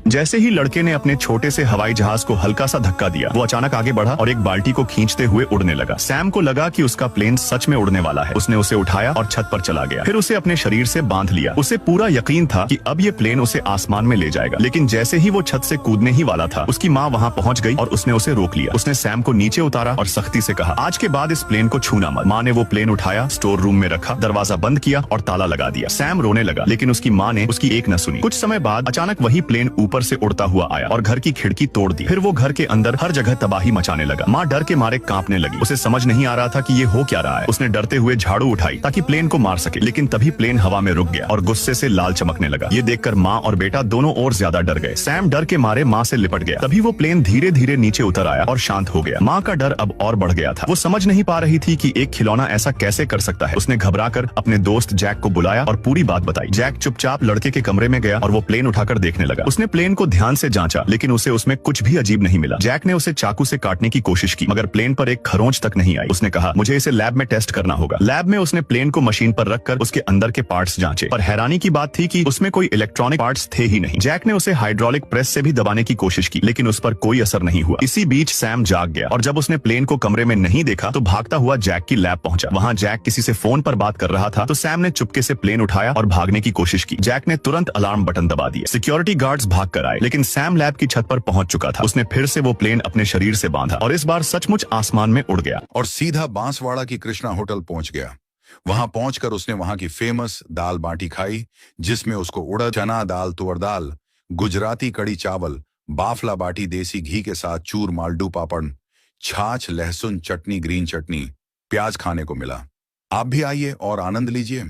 जैसे ही लड़के ने अपने छोटे से हवाई जहाज को हल्का सा धक्का दिया, वो अचानक आगे बढ़ा और एक बाल्टी को खींचते हुए उड़ने लगा। सैम को लगा कि उसका प्लेन सच में उड़ने वाला है। उसने उसे उठाया और छत पर चला गया। फिर उसे अपने शरीर से बांध लिया। उसे पूरा यकीन था कि अब ये प्लेन उसे आसमान में ले जाएगा। लेकिन जैसे ही वो छत से कूदने ही वाला था, उसकी माँ वहाँ पहुँच गई और उसने उसे रोक लिया। उसने सैम को नीचे उतारा और सख्ती से कहा, आज के बाद इस प्लेन को छूना मत। माँ ने वो प्लेन उठाया, स्टोर रूम में रखा, दरवाजा बंद किया और ताला लगा दिया। सैम रोने लगा, लेकिन उसकी माँ ने उसकी एक न सुनी। कुछ समय बाद अचानक वही प्लेन ऊपर से उड़ता हुआ आया और घर की खिड़की तोड़ दी। फिर वो घर के अंदर हर जगह तबाही मचाने लगा। माँ डर के मारे कांपने लगी। उसे समझ नहीं आ रहा था कि ये हो क्या रहा है। उसने डरते हुए झाड़ू उठाई ताकि प्लेन को मार सके, लेकिन तभी प्लेन हवा में रुक गया और गुस्से से लाल चमकने लगा। ये देखकर माँ और बेटा दोनों और ज्यादा डर गए। सैम डर के मारे माँ से लिपट गया। तभी वो प्लेन धीरे धीरे नीचे उतर आया और शांत हो गया। माँ का डर अब और बढ़ गया था। वो समझ नहीं पा रही थी कि एक खिलौना ऐसा कैसे कर सकता है। उसने घबराकर अपने दोस्त जैक को बुलाया और पूरी बात बताई। जैक चुपचाप लड़के के कमरे में गया और वो प्लेन उठाकर देखने लगा। उसने प्लेन को ध्यान से जांचा, लेकिन उसे उसमें कुछ भी अजीब नहीं मिला। जैक ने उसे चाकू से काटने की कोशिश की, मगर प्लेन पर एक खरोंच तक नहीं आई। उसने कहा, मुझे इसे लैब में टेस्ट करना होगा। लैब में उसने प्लेन को मशीन पर रखकर उसके अंदर के पार्ट्स जांचे, पर हैरानी की बात थी कि उसमें कोई इलेक्ट्रॉनिक पार्ट्स थे ही नहीं। जैक ने उसे हाइड्रोलिक प्रेस से भी दबाने की कोशिश की, लेकिन उस पर कोई असर नहीं हुआ। इसी बीच सैम जाग गया और जब उसने प्लेन को कमरे में नहीं देखा तो भागता हुआ जैक की लैब पहुंचा। वहां जैक किसी से फोन पर बात कर रहा था, तो सैम ने चुपके से प्लेन उठाया और भागने की कोशिश की। जैक ने तुरंत अलार्म बटन दबा दिया। सिक्योरिटी गार्ड्स भाग कर आए, लेकिन सैम लैब की छत पर पहुंच चुका था। उसने फिर से वो प्लेन अपने शरीर से बांधा और इस बार सचमुच आसमान में उड़ गया और सीधा बांसवाड़ा की कृष्णा होटल पहुंच गया। वहां पहुंचकर उसने वहां की फेमस दाल बाटी खाई, जिसमें उसको उड़द, चना दाल, तुअर दाल, गुजराती कड़ी चावल, बाफला बाटी देसी घी के साथ चूर, मालडू पापड़, छाछ, लहसुन चटनी, ग्रीन चटनी, प्याज खाने को मिला। आप भी आइए और आनंद लीजिए।